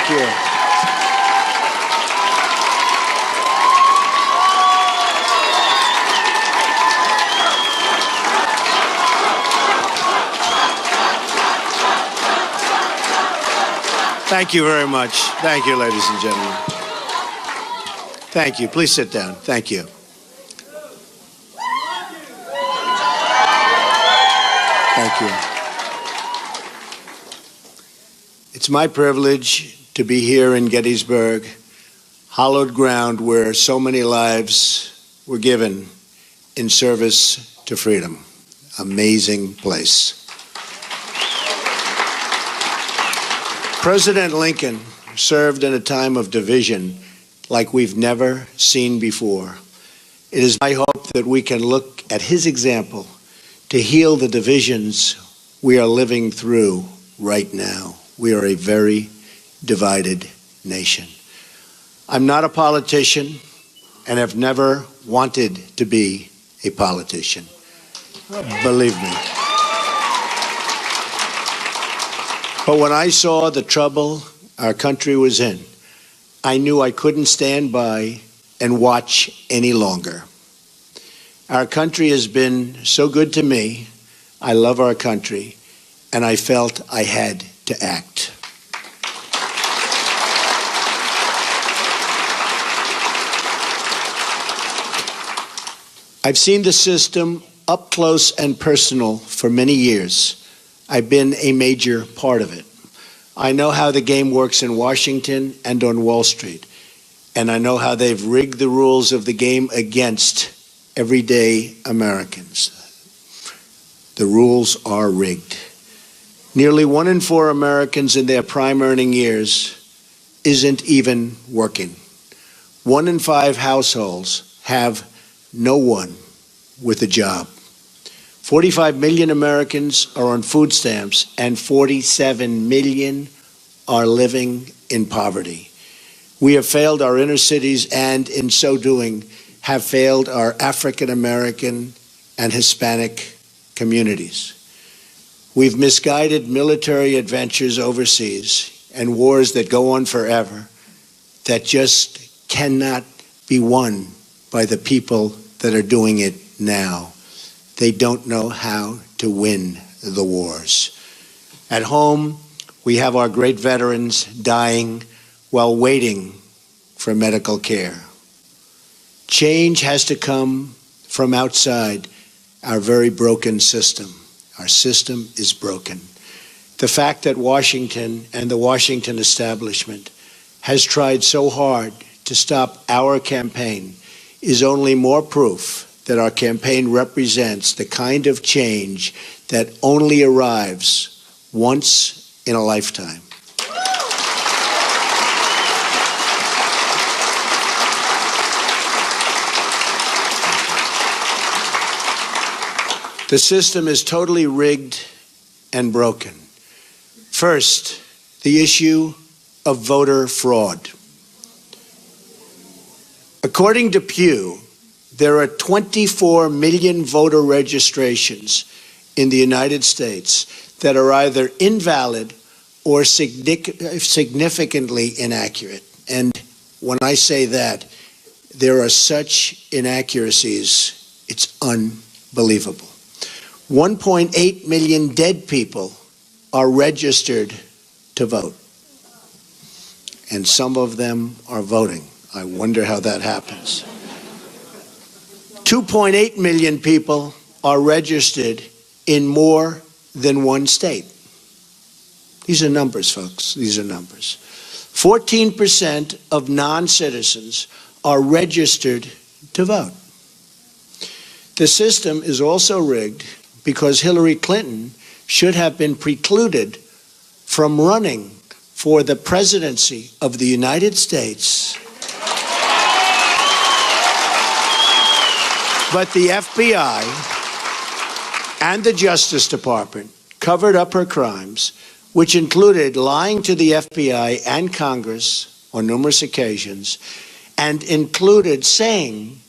Thank you. Thank you very much. Thank you, ladies and gentlemen. Thank you. Please sit down. Thank you. Thank you. It's my privilege to be here in Gettysburg, hallowed ground where so many lives were given in service to freedom. Amazing place. President Lincoln served in a time of division like we've never seen before. It is my hope that we can look at his example to heal the divisions we are living through right now. We are a very divided nation. I'm not a politician and have never wanted to be a politician. Believe me. But when I saw the trouble our country was in, I knew I couldn't stand by and watch any longer. Our country has been so good to me. I love our country, and I felt I had to act. I've seen the system up close and personal for many years. I've been a major part of it. I know how the game works in Washington and on Wall Street, and I know how they've rigged the rules of the game against everyday Americans. The rules are rigged. Nearly 1 in 4 Americans in their prime earning years isn't even working. 1 in 5 households have no one with a job. 45 million Americans are on food stamps, and 47 million are living in poverty. We have failed our inner cities, and in so doing, have failed our African American and Hispanic communities. We've misguided military adventures overseas and wars that go on forever that just cannot be won by the people that are doing it now. They don't know how to win the wars. At home, we have our great veterans dying while waiting for medical care. Change has to come from outside our very broken system. Our system is broken. The fact that Washington and the Washington establishment has tried so hard to stop our campaign is only more proof that our campaign represents the kind of change that only arrives once in a lifetime. The system is totally rigged and broken. First, the issue of voter fraud. According to Pew, there are 24 million voter registrations in the United States that are either invalid or significantly inaccurate. And when I say that, there are such inaccuracies, it's unbelievable. 1.8 million dead people are registered to vote, and some of them are voting. I wonder how that happens. 2.8 million people are registered in more than one state. These are numbers, folks. These are numbers. 14% of non-citizens are registered to vote. The system is also rigged because Hillary Clinton should have been precluded from running for the presidency of the United States. But the FBI and the Justice Department covered up her crimes, which included lying to the FBI and Congress on numerous occasions, and included saying,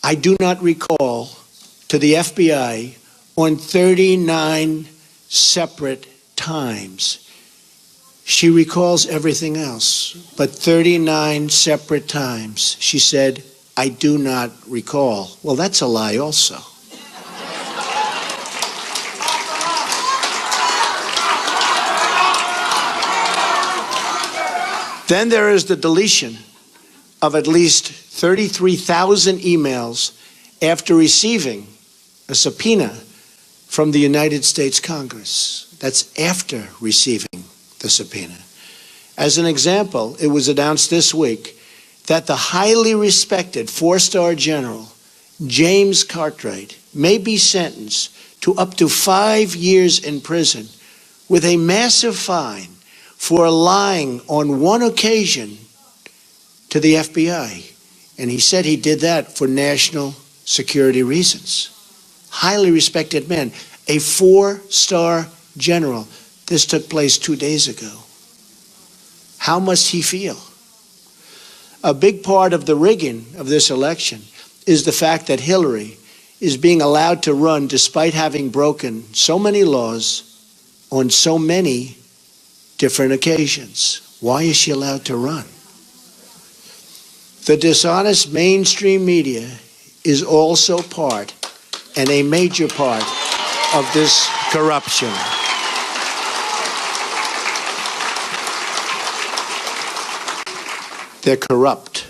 I do not recall, to the FBI on 39 separate times. She recalls everything else, but 39 separate times she said, "I do not recall." Well, that's a lie also. Then there is the deletion of at least 33,000 emails after receiving a subpoena from the United States Congress. That's after receiving the subpoena. As an example, it was announced this week that the highly respected four-star general, James Cartwright, may be sentenced to up to 5 years in prison with a massive fine for lying on one occasion to the FBI. And he said he did that for national security reasons. Highly respected man, a four-star general. This took place 2 days ago. How must he feel? A big part of the rigging of this election is the fact that Hillary is being allowed to run despite having broken so many laws on so many different occasions. Why is she allowed to run? The dishonest mainstream media is also part, and a major part, of this corruption. They're corrupt.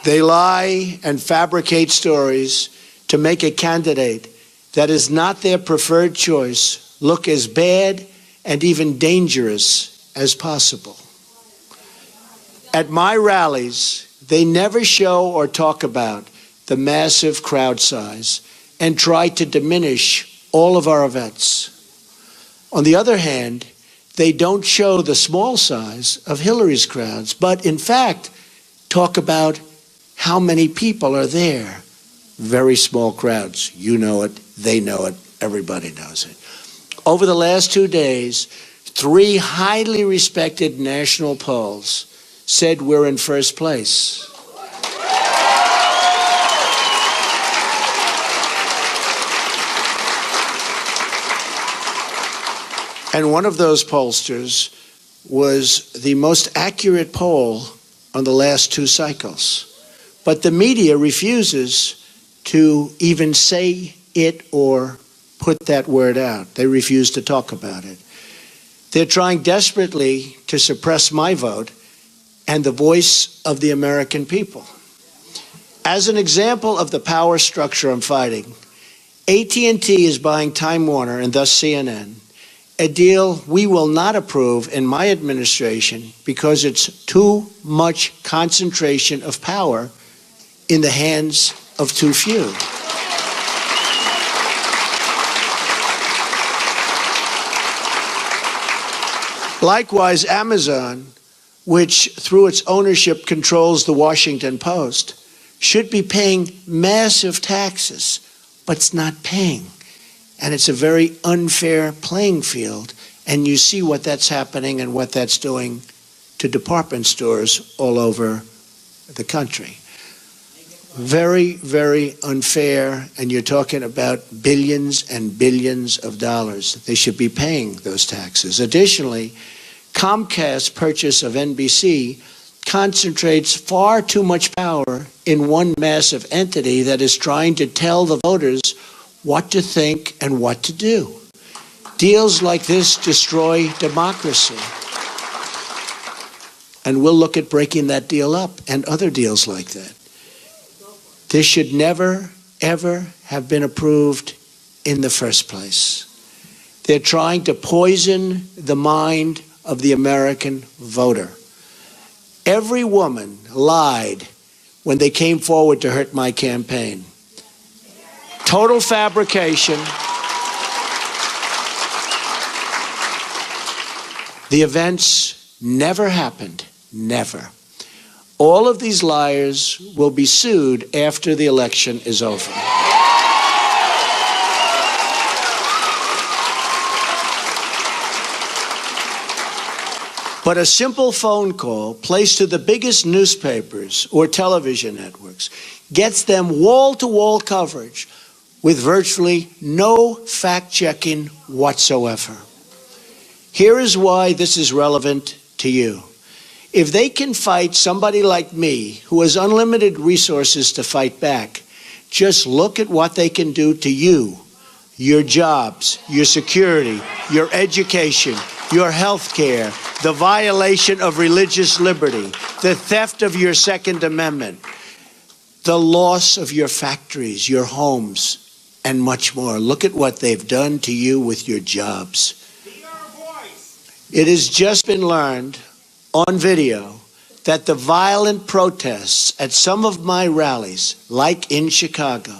They lie and fabricate stories to make a candidate that is not their preferred choice look as bad and even dangerous as possible. At my rallies, they never show or talk about the massive crowd size and try to diminish all of our events. On the other hand, they don't show the small size of Hillary's crowds, but in fact, talk about how many people are there. Very small crowds. You know it, they know it, everybody knows it. Over the last 2 days, 3 highly respected national polls said we're in first place. And one of those pollsters was the most accurate poll on the last 2 cycles. But the media refuses to even say it or put that word out. They refuse to talk about it. They're trying desperately to suppress my vote and the voice of the American people. As an example of the power structure I'm fighting, AT&T is buying Time Warner and thus CNN, a deal we will not approve in my administration because it's too much concentration of power in the hands of too few. Likewise, Amazon, which through its ownership controls the Washington Post, should be paying massive taxes, but it's not paying. And it's a very unfair playing field. And you see what that's happening and what that's doing to department stores all over the country. Very, very unfair. And you're talking about billions and billions of dollars. They should be paying those taxes. Additionally, Comcast's purchase of NBC concentrates far too much power in one massive entity that is trying to tell the voters what to think and what to do. Deals like this destroy democracy. And we'll look at breaking that deal up and other deals like that. This should never, ever have been approved in the first place. They're trying to poison the mind of the American voter. Every woman lied when they came forward to hurt my campaign. Total fabrication. The events never happened. Never. All of these liars will be sued after the election is over. But a simple phone call placed to the biggest newspapers or television networks gets them wall-to-wall coverage with virtually no fact-checking whatsoever. Here is why this is relevant to you. If they can fight somebody like me, who has unlimited resources to fight back, just look at what they can do to you, your jobs, your security, your education, your health care, the violation of religious liberty, the theft of your Second Amendment, the loss of your factories, your homes, and much more. Look at what they've done to you with your jobs. It has just been learned on video that the violent protests at some of my rallies, like in Chicago,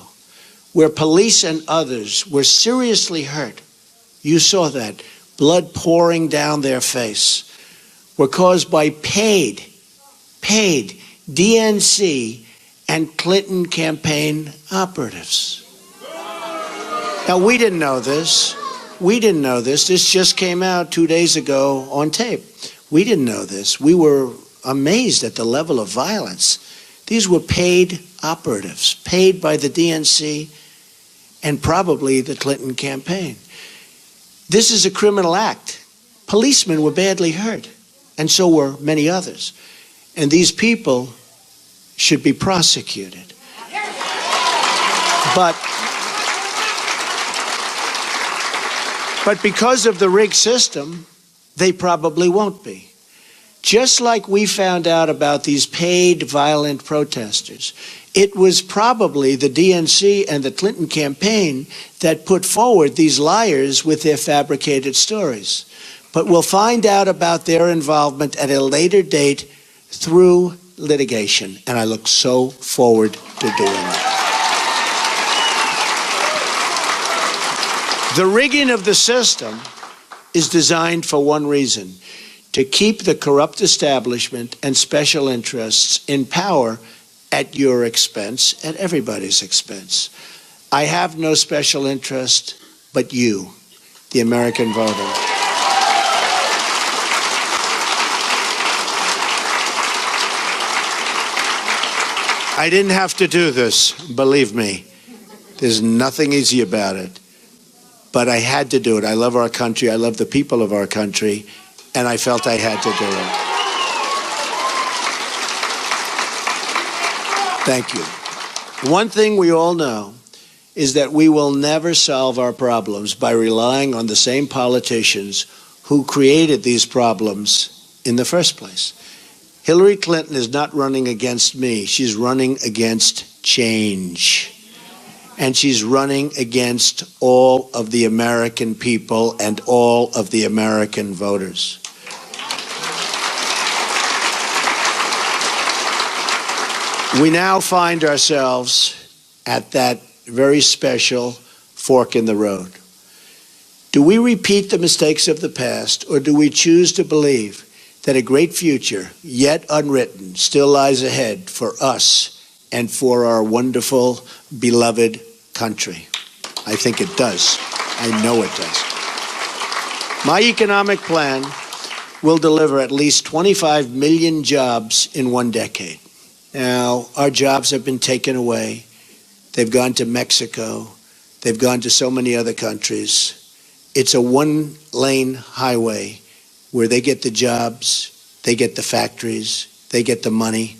where police and others were seriously hurt, you saw that, blood pouring down their face, were caused by paid DNC and Clinton campaign operatives. Now, we didn't know this. This just came out 2 days ago on tape. We didn't know this. We were amazed at the level of violence. These were paid operatives, paid by the DNC and probably the Clinton campaign. This is a criminal act. Policemen were badly hurt, and so were many others. And these people should be prosecuted. But because of the rigged system, they probably won't be. Just like we found out about these paid violent protesters, it was probably the DNC and the Clinton campaign that put forward these liars with their fabricated stories. But we'll find out about their involvement at a later date through litigation, and I look so forward to doing it. The rigging of the system is designed for one reason: to keep the corrupt establishment and special interests in power at your expense, at everybody's expense. I have no special interest but you, the American voter. I didn't have to do this, believe me. There's nothing easy about it. But I had to do it. I love our country. I love the people of our country. And I felt I had to do it. Thank you. One thing we all know is that we will never solve our problems by relying on the same politicians who created these problems in the first place. Hillary Clinton is not running against me. She's running against change. And she's running against all of the American people and all of the American voters. We now find ourselves at that very special fork in the road. Do we repeat the mistakes of the past, or do we choose to believe that a great future, yet unwritten, still lies ahead for us and for our wonderful, beloved country? I think it does. I know it does. My economic plan will deliver at least 25 million jobs in 1 decade. Now, our jobs have been taken away. They've gone to Mexico. They've gone to so many other countries. It's a one-lane highway where they get the jobs, they get the factories, they get the money,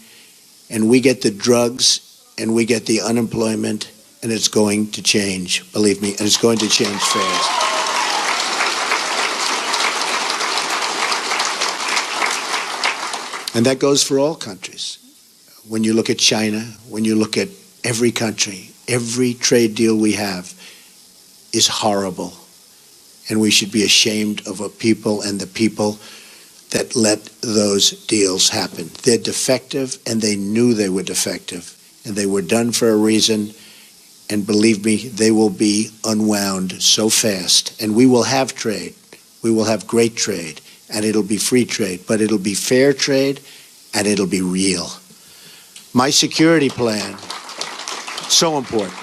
and we get the drugs, and we get the unemployment, and it's going to change, believe me, and it's going to change fast. And that goes for all countries. When you look at China, when you look at every country, every trade deal we have is horrible. And we should be ashamed of a people and the people that let those deals happen. They're defective, and they knew they were defective. And they were done for a reason. And believe me, they will be unwound so fast. And we will have trade. We will have great trade. And it'll be free trade. But it'll be fair trade, and it'll be real. My security plan, so important.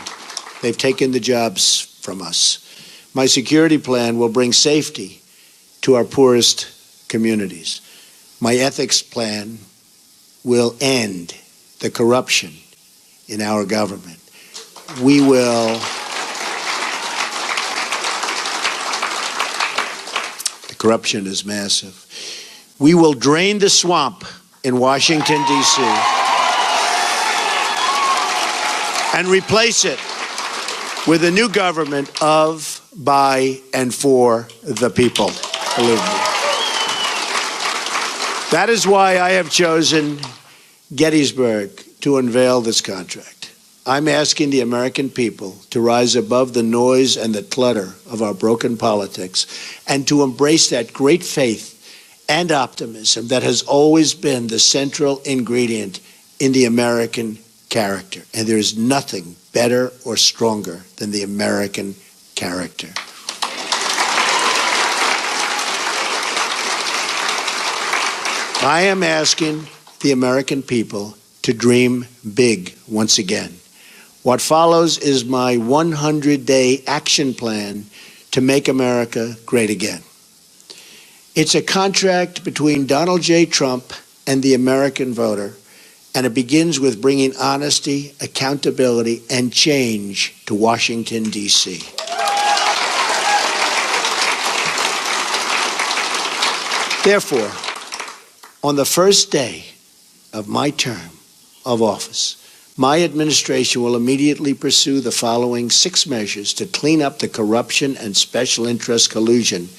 They've taken the jobs from us. My security plan will bring safety to our poorest communities. My ethics plan will end the corruption in our government. We will... The Corruption is massive. We will drain the swamp in Washington, D.C. and replace it with a new government of, by, and for the people. Believe me. That is why I have chosen Gettysburg to unveil this contract. I'm asking the American people to rise above the noise and the clutter of our broken politics and to embrace that great faith and optimism that has always been the central ingredient in the American character. And there is nothing better or stronger than the American character. I am asking the American people to dream big once again. What follows is my 100-day action plan to make America great again. It's a contract between Donald J. Trump and the American voter, and it begins with bringing honesty, accountability, and change to Washington, D.C. Therefore, on the first day of my term of office, my administration will immediately pursue the following 6 measures to clean up the corruption and special interest collusion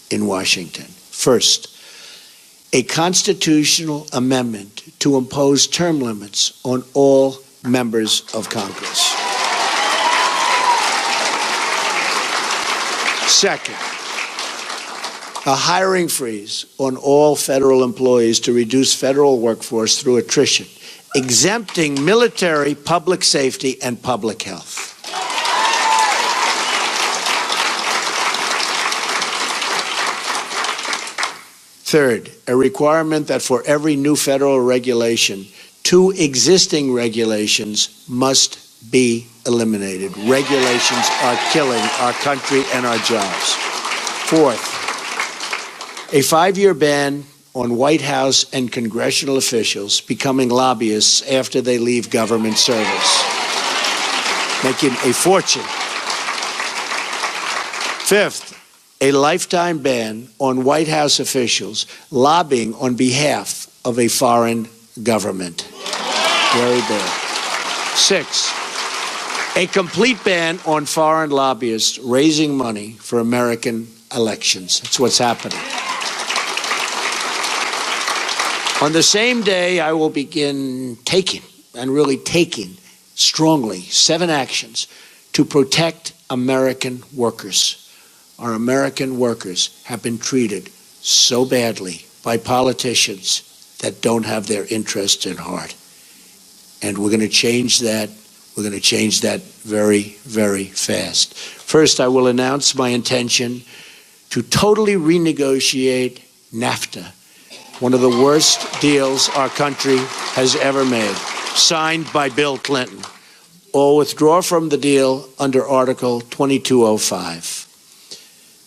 in Washington. First, a constitutional amendment to impose term limits on all members of Congress. Second, a hiring freeze on all federal employees to reduce federal workforce through attrition, exempting military, public safety, and public health. Third, a requirement that for every new federal regulation, 2 existing regulations must be eliminated. Regulations are killing our country and our jobs. Fourth, a 5-year ban on White House and congressional officials becoming lobbyists after they leave government service, making a fortune. Fifth, a lifetime ban on White House officials lobbying on behalf of a foreign government. Very bad. Six, a complete ban on foreign lobbyists raising money for American elections. That's what's happening. On the same day, I will begin taking strongly 7 actions to protect American workers. Our American workers have been treated so badly by politicians that don't have their interests at heart. And we're going to change that. We're going to change that very, very fast. First, I will announce my intention to totally renegotiate NAFTA, one of the worst deals our country has ever made, signed by Bill Clinton, or withdraw from the deal under Article 2205.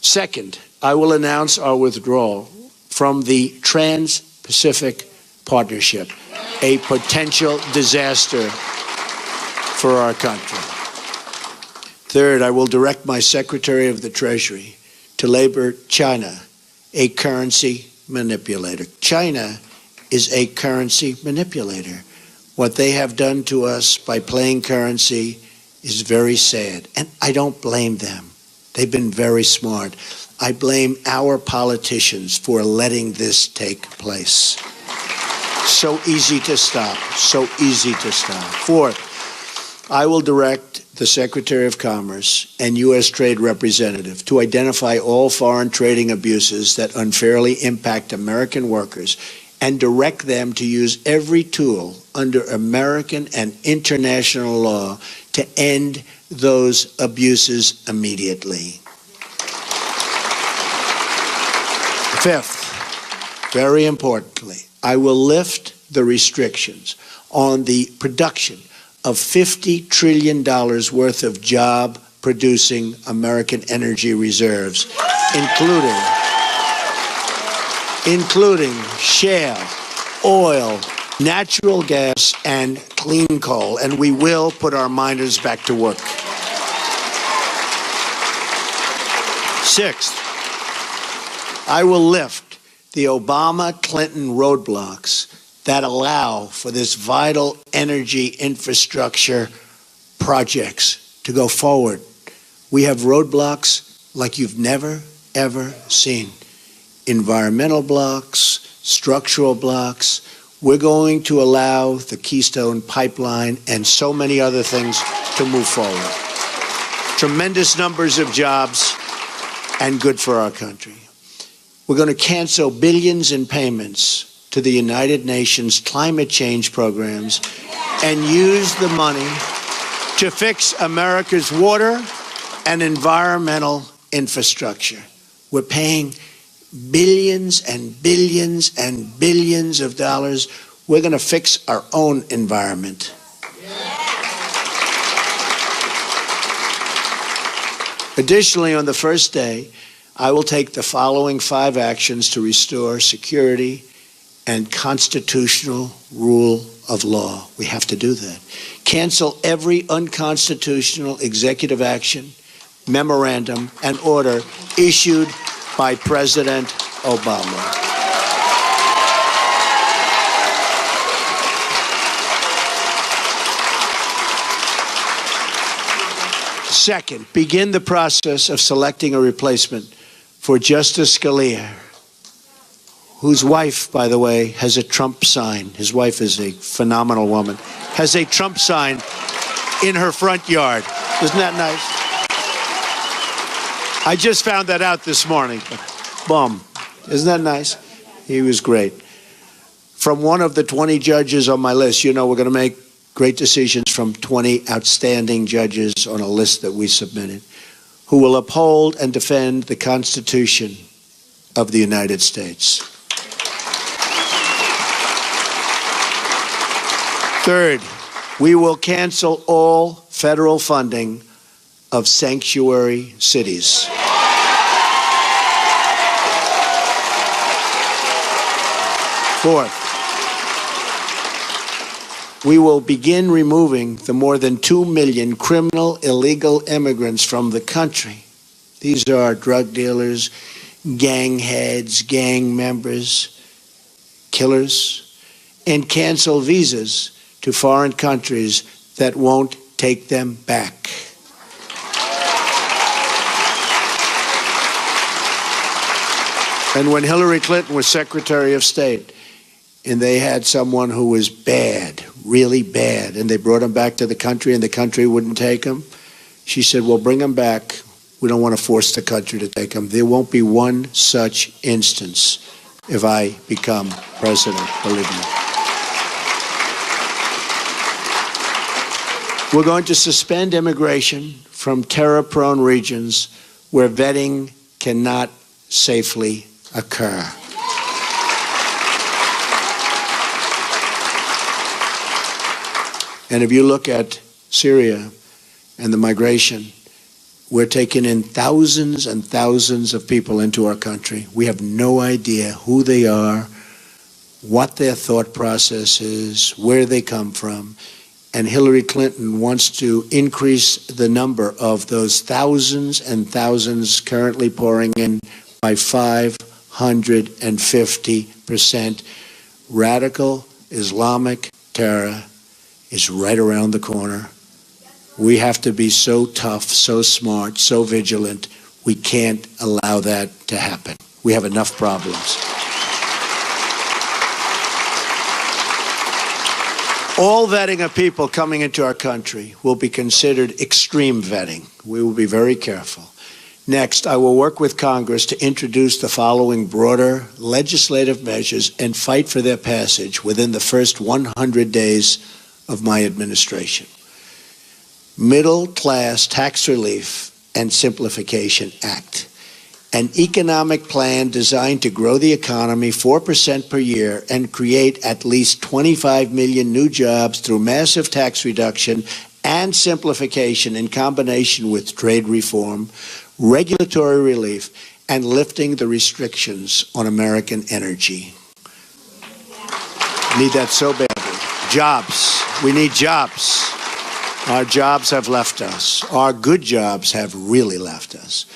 Second, I will announce our withdrawal from the Trans-Pacific Partnership, a potential disaster for our country. Third, I will direct my Secretary of the Treasury to label China a currency manipulator. China is a currency manipulator. What they have done to us by playing currency is very sad, and I don't blame them. They've been very smart. I blame our politicians for letting this take place. So easy to stop, so easy to stop. Fourth, I will direct the Secretary of Commerce and U.S. Trade Representative to identify all foreign trading abuses that unfairly impact American workers and direct them to use every tool under American and international law to end those abuses immediately. Fifth, very importantly, I will lift the restrictions on the production of $50 trillion worth of job-producing American energy reserves, including shale, oil, natural gas, and clean coal, and we will put our miners back to work. Sixth, I will lift the Obama-Clinton roadblocks that allow for this vital energy infrastructure projects to go forward. We have roadblocks like you've never, ever seen. Environmental blocks, structural blocks. We're going to allow the Keystone Pipeline and so many other things to move forward. Tremendous numbers of jobs and good for our country. We're going to cancel billions in payments to the United Nations climate change programs and use the money to fix America's water and environmental infrastructure. We're paying billions and billions and billions of dollars. We're going to fix our own environment. Additionally, on the first day, I will take the following 5 actions to restore security and constitutional rule of law. We have to do that. Cancel every unconstitutional executive action, memorandum, and order issued by President Obama. Second, begin the process of selecting a replacement for Justice Scalia, whose wife, by the way, has a Trump sign. His wife is a phenomenal woman. Has a Trump sign in her front yard. Isn't that nice? I just found that out this morning. Boom. Isn't that nice? He was great. From one of the 20 judges on my list, you know we're going to make great decisions from 20 outstanding judges on a list that we submitted, who will uphold and defend the Constitution of the United States. Third, we will cancel all federal funding of sanctuary cities. Fourth, we will begin removing the more than 2 million criminal illegal immigrants from the country. These are drug dealers, gang heads, gang members, killers, and cancel visas to foreign countries that won't take them back. And when Hillary Clinton was Secretary of State, and they had someone who was bad, really bad, and they brought him back to the country and the country wouldn't take him, she said, well, bring him back. We don't want to force the country to take him. There won't be one such instance if I become president, believe me. We're going to suspend immigration from terror-prone regions where vetting cannot safely occur. And if you look at Syria and the migration, we're taking in thousands and thousands of people into our country. We have no idea who they are, what their thought process is, where they come from. And Hillary Clinton wants to increase the number of those thousands and thousands currently pouring in by 550%. Radical Islamic terror is right around the corner. We have to be so tough, so smart, so vigilant. We can't allow that to happen. We have enough problems. All vetting of people coming into our country will be considered extreme vetting. We will be very careful. Next, I will work with Congress to introduce the following broader legislative measures and fight for their passage within the first 100 days of my administration. Middle-class Tax Relief and Simplification Act, an economic plan designed to grow the economy 4% per year and create at least 25 million new jobs through massive tax reduction and simplification in combination with trade reform, regulatory relief, and lifting the restrictions on American energy. Need that so badly. Jobs. We need jobs. Our jobs have left us. Our good jobs have really left us.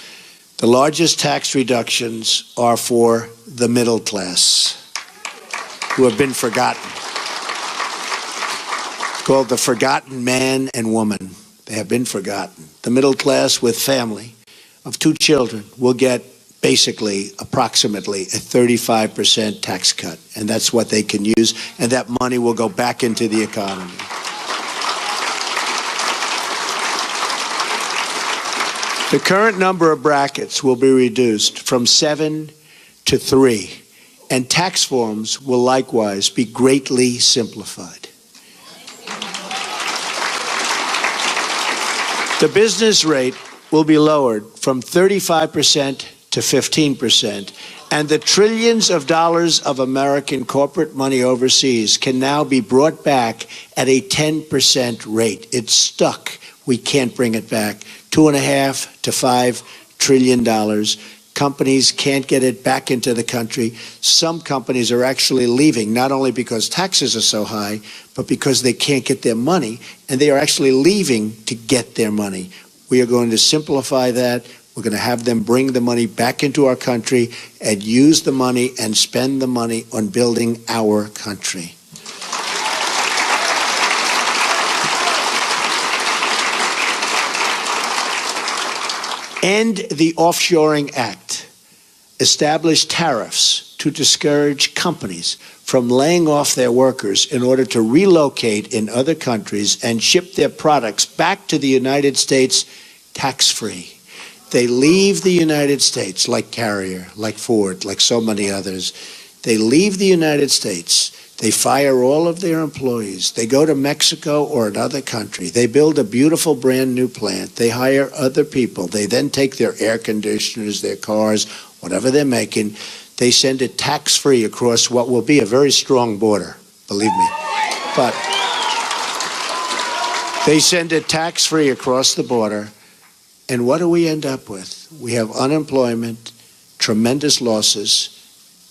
The largest tax reductions are for the middle class, who have been forgotten. It's called the forgotten man and woman. They have been forgotten. The middle class with family of 2 children will get basically approximately a 35% tax cut, and that's what they can use, and that money will go back into the economy. The current number of brackets will be reduced from 7 to 3, and tax forms will likewise be greatly simplified. The business rate will be lowered from 35% to 15%, and the trillions of dollars of American corporate money overseas can now be brought back at a 10% rate. It's stuck. We can't bring it back. $2.5 to $5 trillion. Companies can't get it back into the country. Some companies are actually leaving, not only because taxes are so high, but because they can't get their money, and they are actually leaving to get their money. We are going to simplify that. We're going to have them bring the money back into our country and use the money and spend the money on building our country. End the Offshoring Act. Establish tariffs to discourage companies from laying off their workers in order to relocate in other countries and ship their products back to the United States tax-free. They leave the United States, like Carrier, like Ford, like so many others. They leave the United States. They fire all of their employees. They go to Mexico or another country. They build a beautiful brand new plant. They hire other people. They then take their air conditioners, their cars, whatever they're making. They send it tax-free across what will be a very strong border, believe me. But they send it tax-free across the border. And what do we end up with? We have unemployment, tremendous losses,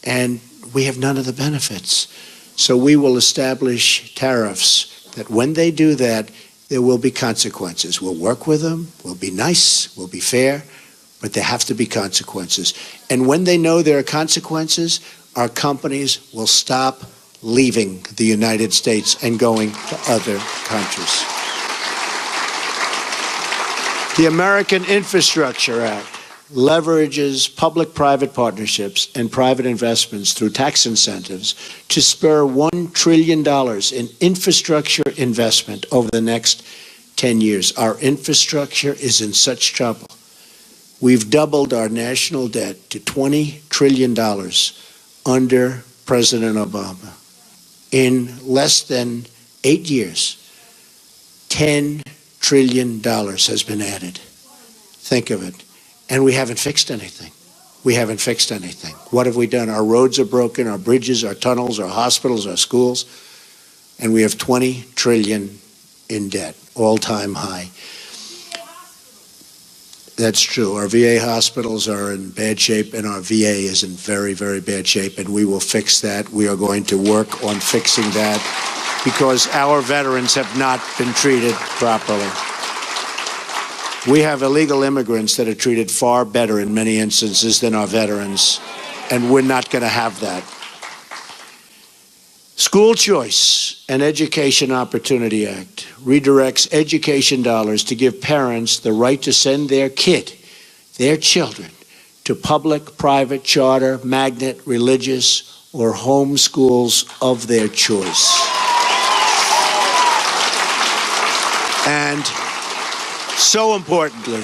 and we have none of the benefits. So we will establish tariffs that when they do that, there will be consequences. We'll work with them, we'll be nice, we'll be fair, but there have to be consequences. And when they know there are consequences, our companies will stop leaving the United States and going to other countries. The American Infrastructure Act leverages public-private partnerships and private investments through tax incentives to spur $1 trillion in infrastructure investment over the next 10 years. Our infrastructure is in such trouble. We've doubled our national debt to $20 trillion under President Obama. In less than 8 years, $10 trillion has been added. Think of it. And we haven't fixed anything. We haven't fixed anything. What have we done? Our roads are broken, our bridges, our tunnels, our hospitals, our schools, and we have $20 trillion in debt, all-time high. That's true. Our VA hospitals are in bad shape, and our VA is in very, very bad shape, and we will fix that. We are going to work on fixing that because our veterans have not been treated properly. We have illegal immigrants that are treated far better in many instances than our veterans, and we're not going to have that. School Choice and Education Opportunity Act redirects education dollars to give parents the right to send their children, to public, private, charter, magnet, religious, or home schools of their choice. And so importantly,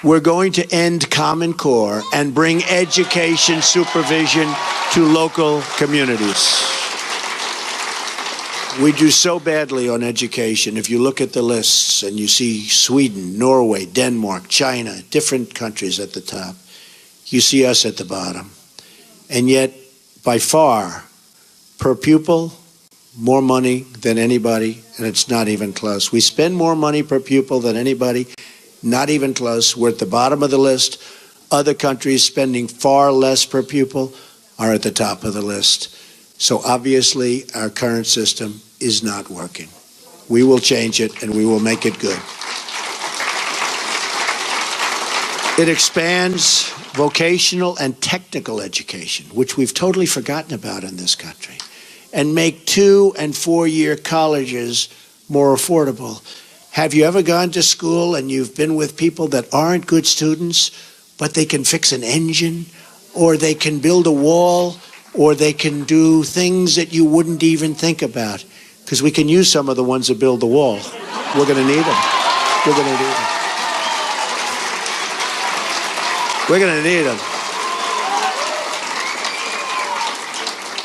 we're going to end Common Core and bring education supervision to local communities. We do so badly on education. If you look at the lists and you see Sweden, Norway, Denmark, China, different countries at the top, you see us at the bottom. And yet, by far, per pupil, more money than anybody, and it's not even close. We spend more money per pupil than anybody, not even close. We're at the bottom of the list. Other countries spending far less per pupil are at the top of the list. So obviously, our current system is not working. We will change it, and we will make it good. It expands vocational and technical education, which we've totally forgotten about in this country, and make 2- and 4-year colleges more affordable. Have you ever gone to school and you've been with people that aren't good students, but they can fix an engine, or they can build a wall, or they can do things that you wouldn't even think about? Because we can use some of the ones that build the wall. We're going to need them. We're going to need them. We're going to need them.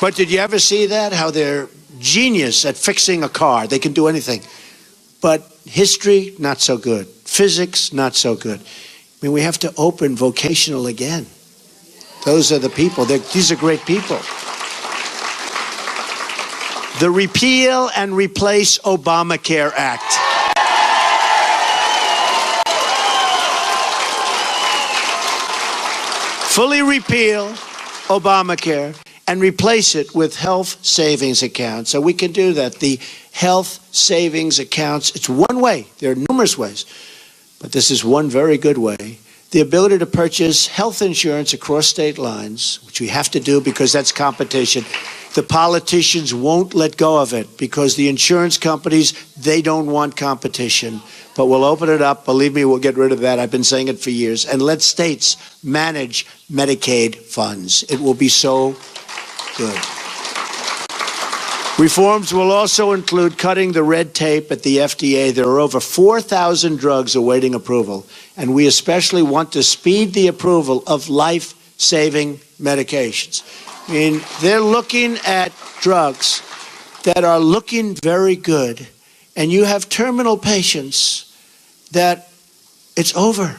But did you ever see that? How they're genius at fixing a car. They can do anything. But history, not so good. Physics, not so good. I mean, we have to open vocational again. Those are the people. These are great people. The Repeal and Replace Obamacare Act. Fully repeal Obamacare and replace it with health savings accounts. So we can do that. The health savings accounts, it's one way. There are numerous ways, but this is one very good way. The ability to purchase health insurance across state lines, which we have to do because that's competition. The politicians won't let go of it because the insurance companies, they don't want competition. But we'll open it up. Believe me, we'll get rid of that. I've been saying it for years. And let states manage Medicaid funds. It will be so good. Reforms will also include cutting the red tape at the FDA. There are over 4,000 drugs awaiting approval, and we especially want to speed the approval of life-saving medications. I mean, they're looking at drugs that are looking very good, and you have terminal patients that it's over.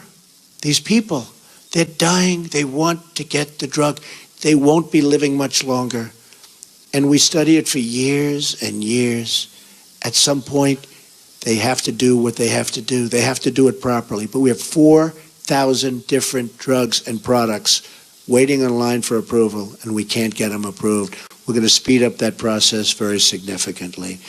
These people, they're dying. They want to get the drug. They won't be living much longer. And we study it for years and years. At some point, they have to do what they have to do. They have to do it properly. But we have 4,000 different drugs and products waiting in line for approval, and we can't get them approved. We're going to speed up that process very significantly.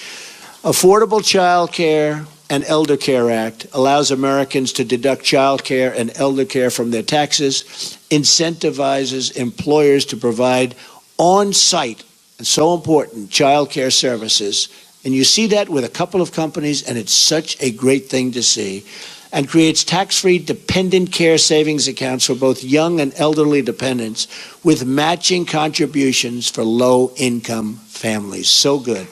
Affordable Child Care and Elder Care Act allows Americans to deduct child care and elder care from their taxes, incentivizes employers to provide on-site, and so important, child care services. And you see that with a couple of companies, and it's such a great thing to see. And creates tax-free dependent care savings accounts for both young and elderly dependents with matching contributions for low-income families. So good.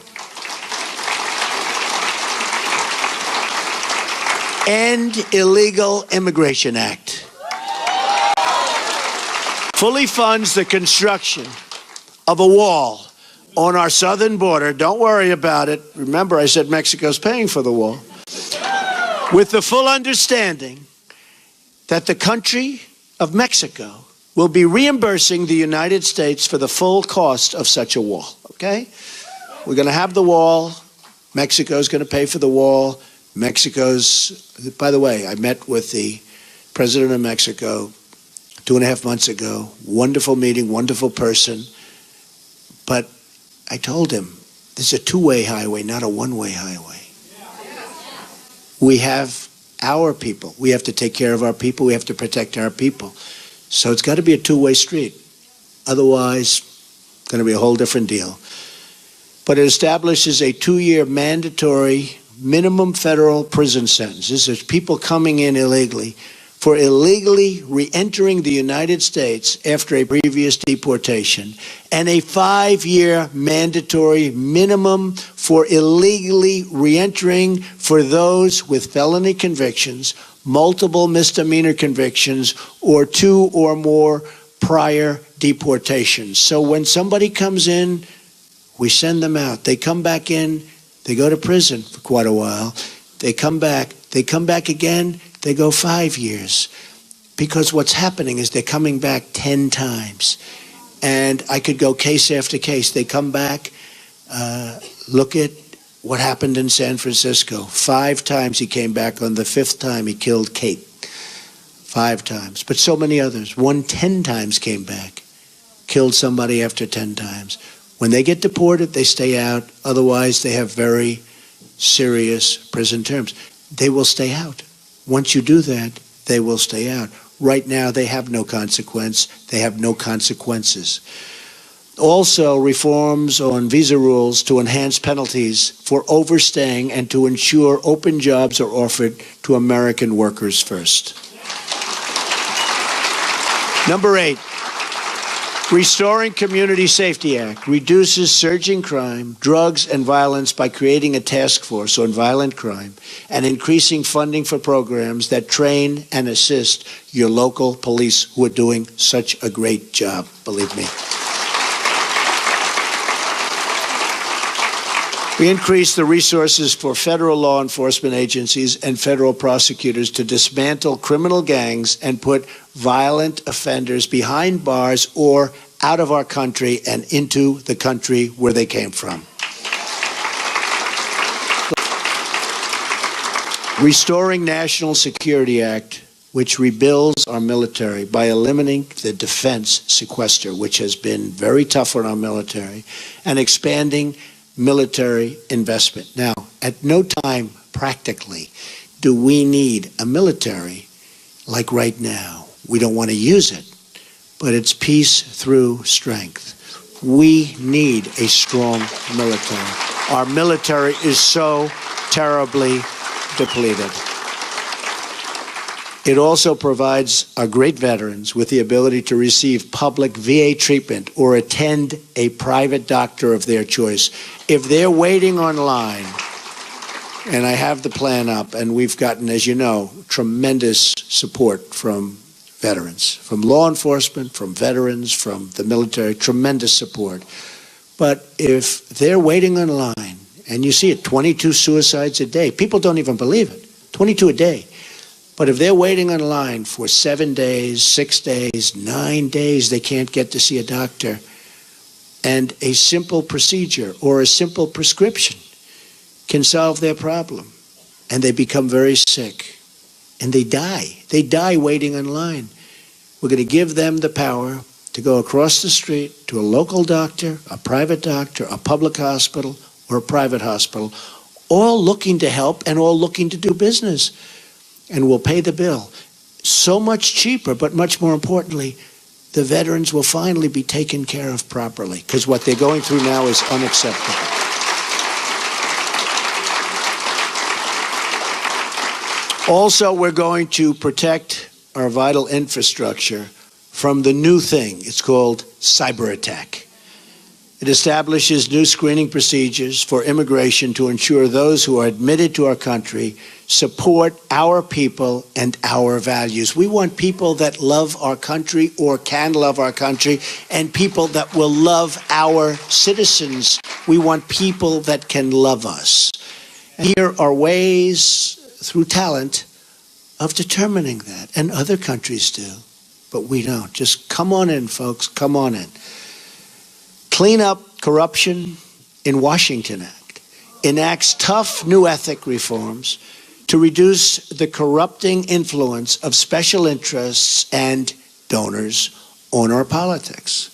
End Illegal Immigration Act. Fully funds the construction of a wall on our southern border. Don't worry about it. Remember, I said Mexico's paying for the wall. With the full understanding that the country of Mexico will be reimbursing the United States for the full cost of such a wall, okay? We're going to have the wall. Mexico's going to pay for the wall. By the way, I met with the president of Mexico 2.5 months ago. Wonderful meeting, wonderful person. But I told him, this is a two-way highway, not a one-way highway. We have our people. We have to take care of our people. We have to protect our people. So it's got to be a two-way street. Otherwise, it's going to be a whole different deal. But it establishes a 2-year mandatory minimum federal prison sentence. This is people coming in illegally for illegally re-entering the United States after a previous deportation, and a 5-year mandatory minimum for illegally re-entering for those with felony convictions, multiple misdemeanor convictions, or 2 or more prior deportations. So when somebody comes in, we send them out. They come back in, they go to prison for quite a while. They come back again, they go 5 years. Because what's happening is they're coming back 10 times. And I could go case after case. They come back, look at what happened in San Francisco. 5 times he came back. On the 5th time, he killed Kate. 5 times. But so many others. 10 times came back. Killed somebody after 10 times. When they get deported, they stay out. Otherwise, they have very serious prison terms. They will stay out. Once you do that, they will stay out. Right now, they have no consequence. They have no consequences. Also, reforms on visa rules to enhance penalties for overstaying and to ensure open jobs are offered to American workers first. Number 8, Restoring Community Safety Act reduces surging crime, drugs, and violence by creating a task force on violent crime and increasing funding for programs that train and assist your local police who are doing such a great job, believe me. We increased the resources for federal law enforcement agencies and federal prosecutors to dismantle criminal gangs and put violent offenders behind bars or out of our country and into the country where they came from. Restoring National Security Act, which rebuilds our military by eliminating the defense sequester, which has been very tough on our military, and expanding military investment. Now, at no time, practically, do we need a military like right now. We don't want to use it, but it's peace through strength. We need a strong military. Our military is so terribly depleted. It also provides our great veterans with the ability to receive public VA treatment or attend a private doctor of their choice. If they're waiting online, and I have the plan up, and we've gotten, as you know, tremendous support from veterans, from law enforcement, from veterans, from the military, tremendous support. But if they're waiting online, and you see it, 22 suicides a day, people don't even believe it, 22 a day. But if they're waiting online for 7 days, 6 days, 9 days, they can't get to see a doctor, and a simple procedure or a simple prescription can solve their problem, and they become very sick, and they die. They die waiting online. We're going to give them the power to go across the street to a local doctor, a private doctor, a public hospital, or a private hospital, all looking to help and all looking to do business. And we'll pay the bill. So much cheaper, but much more importantly, the veterans will finally be taken care of properly, because what they're going through now is unacceptable. Also, we're going to protect our vital infrastructure from the new thing. It's called cyber attack. It establishes new screening procedures for immigration to ensure those who are admitted to our country support our people and our values. We want people that love our country or can love our country, and people that will love our citizens. We want people that can love us. And here are ways, through talent, of determining that, and other countries do, but we don't. Just come on in, folks, come on in. Clean up corruption in Washington Act enacts tough new ethic reforms to reduce the corrupting influence of special interests and donors on our politics.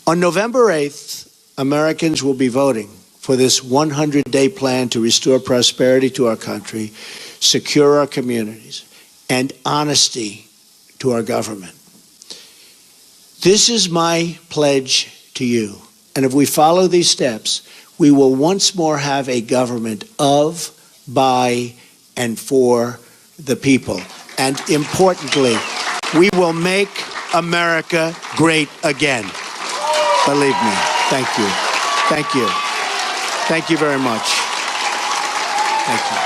On November 8th, Americans will be voting for this 100-day plan to restore prosperity to our country, secure our communities, and honesty to our government. This is my pledge to you. And if we follow these steps, we will once more have a government of, by, and for the people. And importantly, we will make America great again. Believe me. Thank you. Thank you. Thank you very much. Thank you.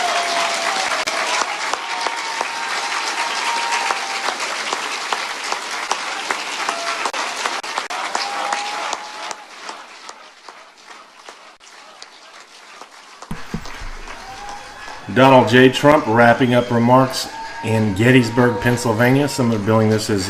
Donald J. Trump wrapping up remarks in Gettysburg, Pennsylvania. Some are billing this as